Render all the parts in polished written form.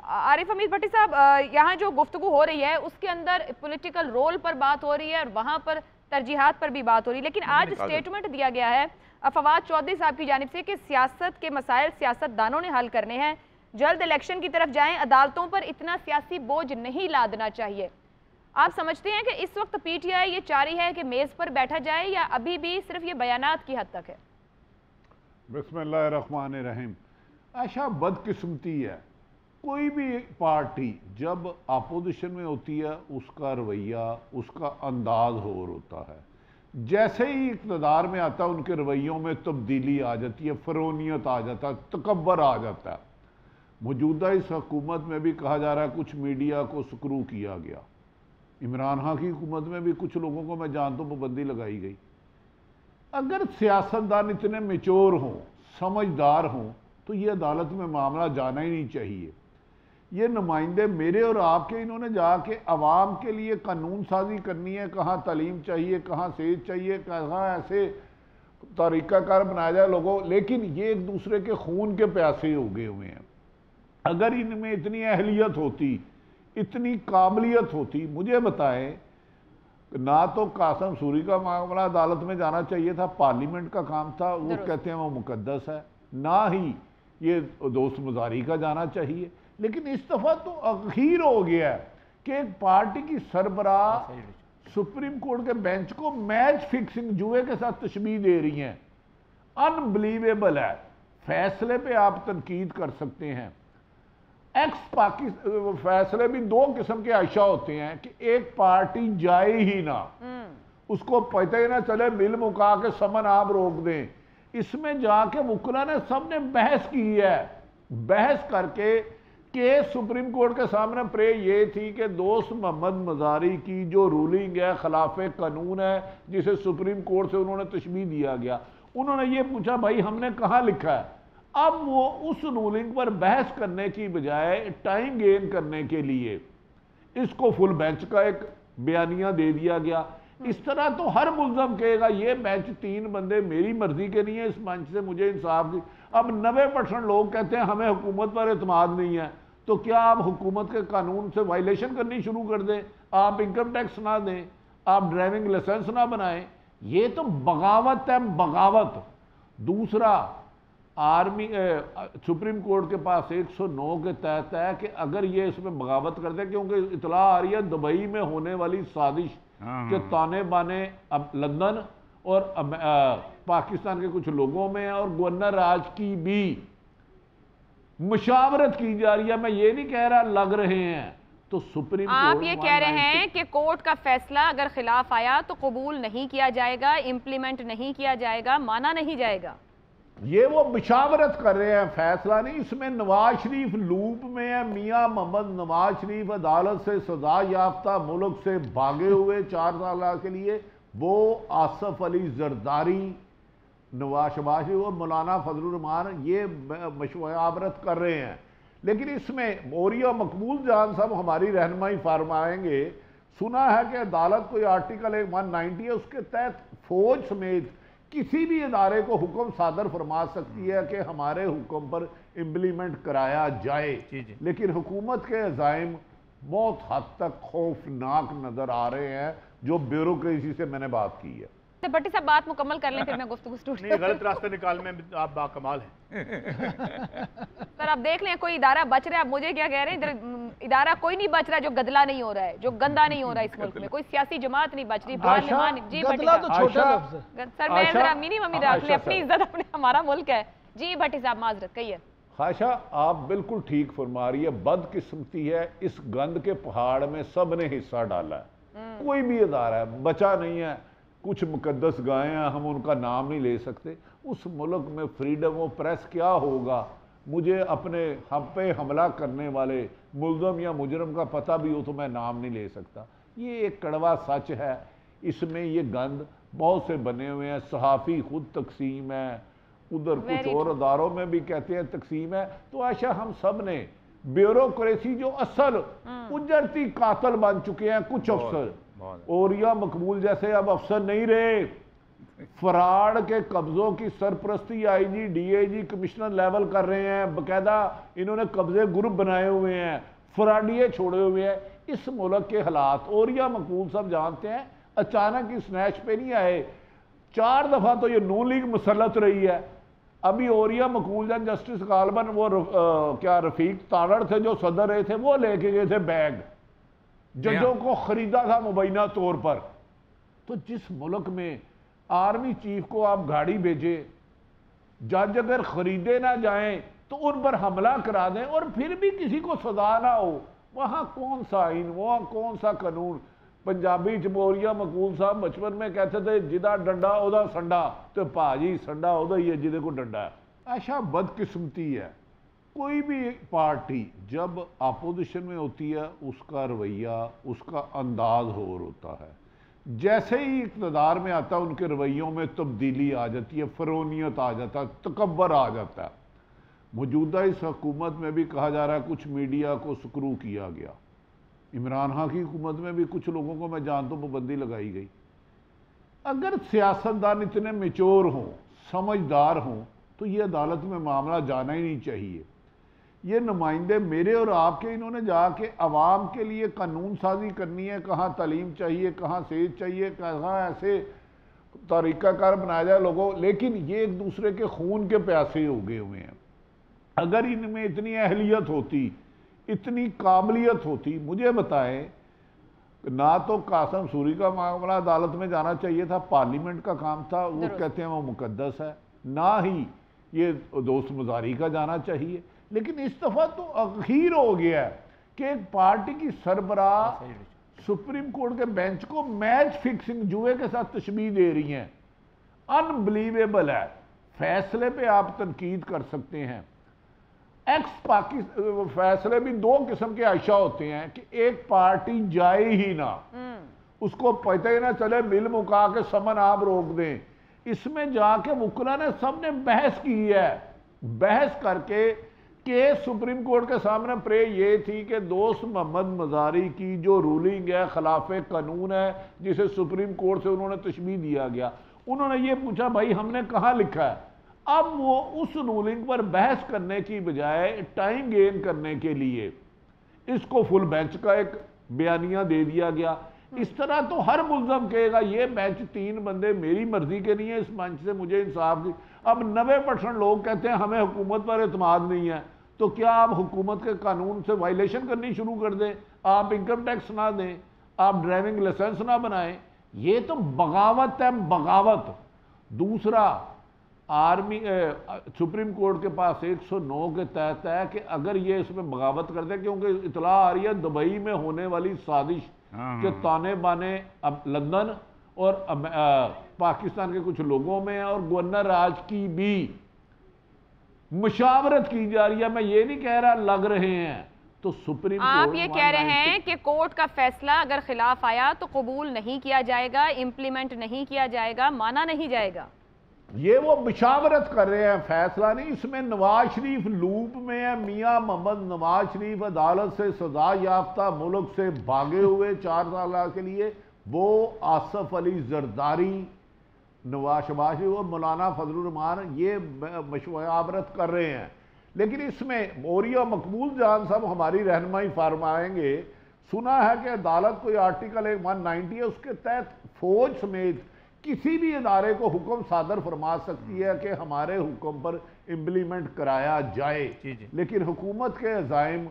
आरिफ हमीद भट्टी साहब, यहाँ जो गुफ्तगू हो रही है उसके अंदर पॉलिटिकल रोल पर बात हो रही है और वहाँ पर तरजीहात पर भी बात हो रही है, लेकिन आज स्टेटमेंट दिया गया है फवाद चौधरी साहब की जानिब से कि सियासत के मसाइल सियासतदानों ने हल करने हैं, जल्द इलेक्शन की तरफ जाएं, अदालतों पर इतना सियासी बोझ नहीं लादना चाहिए। आप समझते हैं कि इस वक्त पीटीआई ये चाह रही है कि मेज़ पर बैठा जाए या अभी भी सिर्फ ये बयानात की हद तक है? बिस्मिल्लाहिर्रहमानिर्रहीम। अच्छा, बदकिस्मती है, कोई भी पार्टी जब अपोजिशन में होती है उसका रवैया, उसका अंदाज और होता है। जैसे ही इक़्तिदार में आता है उनके रवैयों में तब्दीली आ जाती है, फ़रोनियत आ जाता है, तकब्बर आ जाता है। मौजूदा इस हुकूमत में भी कहा जा रहा है कुछ मीडिया को स्क्रू किया गया। इमरान खान की हुकूमत में भी कुछ लोगों को मैं जानता हूँ पाबंदी लगाई गई। अगर सियासतदान इतने मैच्योर हों, समझदार हों, तो ये अदालत में मामला जाना ही नहीं चाहिए। ये नुमाइंदे मेरे और आपके, इन्होंने जाके अवाम के लिए कानून साजी करनी है, कहाँ तालीम चाहिए, कहाँ सेहत चाहिए, कहाँ ऐसे तरीक़ाकार बनाया जाए लोगों, लेकिन ये एक दूसरे के खून के प्यासे उगे हुए हैं। अगर इनमें इतनी अहलियत होती, इतनी काबिलियत होती, मुझे बताएं, ना तो कासम सूरी का मामला अदालत में जाना चाहिए था, पार्लियामेंट का काम था, वो कहते हैं वो मुकद्दस है, ना ही ये दोस्त मुजारी का जाना चाहिए। लेकिन इस दफ़ा तो अखीर हो गया है कि एक पार्टी की सरबराह सुप्रीम कोर्ट के बेंच को मैच फिक्सिंग जुए के साथ तशबीह दे रही हैं। अनबिलीवेबल है। फैसले पे आप तनकीद कर सकते हैं, एक्स पाकिस्तान फैसले भी दो किस्म के आयशा होते हैं कि एक पार्टी जाए ही ना, उसको पता ही ना चले, बिल मुका के समन आप रोक दें। इसमें जाके वकला ने सबने बहस की है, बहस करके केस सुप्रीम कोर्ट के सामने प्रे ये थी कि दोस्त मोहम्मद मजारी की जो रूलिंग है खिलाफ कानून है, जिसे सुप्रीम कोर्ट से उन्होंने तशबीह दिया गया। उन्होंने ये पूछा भाई हमने कहाँ लिखा है। अब वो उस रूलिंग पर बहस करने की बजाय टाइम गेन करने के लिए इसको फुल बेंच का एक बयानिया दे दिया गया। इस तरह तो हर मुल्ज़म कहेगा ये बेंच 3 बंदे मेरी मर्जी के नहीं है, इस मंच से मुझे इंसाफ दी। अब 90% लोग कहते हैं हमें हुकूमत पर एतमाद नहीं है, तो क्या आप हुकूमत के कानून से वायलेशन करनी शुरू कर दें? आप इनकम टैक्स ना दें, आप ड्राइविंग लाइसेंस ना बनाएं, ये तो बगावत है, बगावत। दूसरा, आर्मी सुप्रीम कोर्ट के पास 109 के तहत है कि अगर ये इसमें बगावत कर दे, क्योंकि इतला आ रही है दुबई में होने वाली साजिश के ताने बाने अब लंदन और पाकिस्तान के कुछ लोगों में और गवर्नर राज की भी मुशावरत की जा रही है। मैं ये नहीं कह रहा लग रहे हैं, तो सुप्रीम आप ये कह रहे हैं कि कोर्ट का फैसला अगर खिलाफ आया तो कबूल नहीं किया जाएगा, इम्प्लीमेंट नहीं किया जाएगा, माना नहीं जाएगा। ये वो मुशावरत कर रहे हैं, फैसला नहीं। इसमें नवाज शरीफ लूप में है। मियां मोहम्मद नवाज शरीफ अदालत से सजा याफ्ता मुल्क से भागे हुए 4 साल के लिए, वो आसफ अली जरदारी, नवाज शरीफ और मौलाना फजलुर रहमान ये मुशावरत कर रहे हैं। लेकिन इसमें मौरिया मकबूल जान साहब हमारी रहनुमाई फरमाएंगे। सुना है कि अदालत कोई आर्टिकल 190 है, उसके तहत फौज समेत किसी भी इदारे को हुक्म सादर फरमा सकती है कि हमारे हुक्म पर इम्प्लीमेंट कराया जाए। लेकिन हुकूमत के अज़ाइम बहुत हद तक खौफनाक नजर आ रहे हैं, जो ब्यूरोक्रेसी से मैंने बात की है। भट्टी साहब बात मुकम्मल कर लें, फिर मैं गुफ्तगू गलत रास्ते निकालने में आप बाकमाल हैं। सर आप देख लें कोई इदारा बच रहा है, आप मुझे क्या कह रहे हैं? इदारा कोई नहीं बच रहा जो गदला नहीं हो रहा है, जो गंदा नहीं हो रहा है इस मुल्क में। कोई सियासी जमात नहीं बच रही। जी भट्टी साहब, सर मैं जरा मिनिमम ही रख ले, अपनी इज्जत अपने, हमारा मुल्क है। जी भट्टी साहब माजरत कहिए। खाशा आप बिल्कुल ठीक फरमा रही है। बदकिस्मती है, इस गंद के पहाड़ में सब ने हिस्सा डाला है। कोई भी इदारा बचा नहीं है। कुछ मुकद्दस गायें हैं, हम उनका नाम नहीं ले सकते। उस मुल्क में फ्रीडम ऑफ प्रेस क्या होगा? मुझे अपने हम पे हमला करने वाले मुल्ज़म या मुजरम का पता भी हो तो मैं नाम नहीं ले सकता। ये एक कड़वा सच है। इसमें ये गंद बहुत से बने हुए हैं। सहाफ़ी खुद तकसीम है, उधर कुछ और अदारों में भी कहते हैं तकसीम है। तो आशा हम सब ने ब्यूरोक्रेसी जो असल उजरती कातल बन चुके हैं कुछ अफसर, और या मकबूल जैसे अब अफसर नहीं रहे, فراڈ کے قبضوں کی سرپرستی I G D A G commissioner level کر رہے ہیں، باقاعدہ انہوں نے قبضے گروپ بنائے ہوئے ہیں، فراڈیے چھوڑے ہوئے ہیں۔ اس ملک کے حالات اوریا مقبول صاحب جانتے ہیں، اچانک اس نیچ پہ نہیں آئے، 4 دفعہ تو یہ نون لیگ مسلط رہی ہے۔ ابھی اوریا مقبول جان جسٹس غالباً وہ کیا رفیق تارڑ تھے جو صدر رہے تھے، وہ لے کے گئے تھے بیگ، ججوں کو خریدا تھا مبینہ طور پر۔ تو جس ملک میں آرمی چیف کو آپ گاڑی بھیجے، جج اگر خریدے نہ جائیں تو ان پر حملہ کرا دیں اور پھر بھی کسی کو سزا نہ ہو، وہاں کون سا آئین، وہاں کون سا قانون؟ پنجابی جمہوریہ مقبول صاحب بچپن میں کہتے تھے جدہ ڈنڈا ادا سنڈا، تو پاجی سنڈا ادا ہی ہے جدے کو ڈنڈا ہے۔ ایسا بدقسمتی ہے، کوئی بھی پارٹی جب اپوزیشن میں ہوتی ہے اس کا رویہ، اس کا انداز ہوتا ہے، جیسے ہی اقتدار میں آتا ہے ان کے رویوں میں تبدیلی آ جاتی ہے، فرونیت آ جاتا ہے، تکبر آ جاتا ہے۔ موجودہ اس حکومت میں بھی کہا جا رہا ہے کچھ میڈیا کو سکرو کیا گیا، عمران خان کی حکومت میں بھی کچھ لوگوں کو میں جانتا ہوں پابندی لگائی گئی۔ اگر سیاستدان اتنے میچور ہوں، سمجھدار ہوں، تو یہ عدالت میں معاملہ جانا ہی نہیں چاہیے۔ یہ نمائندے میرے اور آپ کے، انہوں نے جا کے عوام کے لیے قانون سازی کرنی ہے، کہاں تعلیم چاہیے، کہاں صحت چاہیے، کہاں ایسے طریقہ کار بنایا جائے لوگوں، لیکن یہ ایک دوسرے کے خون کے پیاسے ہو گئے ہوئے ہیں۔ اگر ان میں اتنی اہلیت ہوتی، اتنی قابلیت ہوتی، مجھے بتائیں، نہ تو قاسم سوری کا معاملہ عدالت میں جانا چاہیے تھا، پارلیمنٹ کا کام تھا، وہ کہتے ہیں وہ مقدس ہے، نہ ہی یہ دوست مزاری کا جانا چاہیے۔ لیکن اس دفعہ تو اخیر ہو گیا ہے کہ ایک پارٹی کی سربراہ سپریم کورٹ کے بینچ کو میچ فکسنگ جوئے کے ساتھ تشبیہ دے رہی ہیں۔ انبلیویبل ہے۔ فیصلے پہ آپ تنقید کر سکتے ہیں، فیصلے بھی 2 قسم کے عائشہ ہوتے ہیں کہ ایک پارٹی جائے ہی نہ، اس کو پتہ ہی نہ چلے، بل مکا کے سمن آپ روک دیں۔ اس میں جا کے وکلا نے سب نے بحث کی ہے، بحث کر کے کیس سپریم کورٹ کے سامنے پرے یہ تھی کہ دوست محمد مزاری کی جو رولنگ ہے خلاف قانون ہے، جسے سپریم کورٹ سے انہوں نے تشبیہ دیا گیا۔ انہوں نے یہ پوچھا بھائی ہم نے کہاں لکھا ہے؟ اب وہ اس رولنگ پر بحث کرنے کی بجائے ٹائم گین کرنے کے لیے اس کو فل بینچ کا ایک بیانیہ دے دیا گیا۔ اس طرح تو ہر ملزم کہے گا یہ بینچ 3 بندے میری مرضی کے نہیں ہیں، اس بینچ سے مجھے انصاف دی۔ اب 90% لوگ کہتے ہیں ہمیں حکومت پر اعتماد نہیں ہے، تو کیا آپ حکومت کے قانون سے وائلیشن کرنی شروع کر دیں؟ آپ انکم ٹیکس نہ دیں، آپ ڈرائیونگ لائسنس نہ بنائیں؟ یہ تو بغاوت ہے، بغاوت۔ دوسرا، سپریم کورٹ کے پاس 109 کے تحت ہے کہ اگر یہ اس میں بغاوت کر دے، کیونکہ اطلاع آ رہی ہے دبئی میں ہونے والی سازش کے تانے بانے اب لندن اور پاکستان کے کچھ لوگوں میں اور گورنر راج کی بھی مشاورت کی جا رہی ہے۔ میں یہ نہیں کہہ رہا لگ رہے ہیں، تو سپریم کورٹ آپ یہ کہہ رہے ہیں کہ کورٹ کا فیصلہ اگر خلاف آیا تو قبول نہیں کیا جائے گا، امپلیمنٹ نہیں کیا جائے گا، مانا نہیں جائے گا؟ یہ وہ مشاورت کر رہے ہیں، فیصلہ نہیں۔ اس میں نواز شریف لوپ میں ہے، میاں محمد نواز شریف عدالت سے سزا یافتہ، ملک سے بھاگے ہوئے 4 سال کے لیے، وہ آصف علی زرداری، نواز شریف اور مولانا فضل الرحمان یہ مشاورت کر رہے ہیں۔ لیکن اس میں اوریا مقبول جان صاحب ہماری رہنمائی فرمائیں گے، سنا ہے کہ عدالت کوئی آرٹیکل 190 ہے، اس کے تحت فوج سمیت کسی بھی ادارے کو حکم صادر فرما سکتی ہے کہ ہمارے حکم پر امپلیمنٹ کرایا جائے۔ لیکن حکومت کے عزائم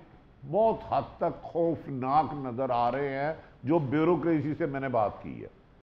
بہت حد تک خوفناک نظر آ رہے ہیں، جو بیوروکریسی سے میں نے بات کی ہے۔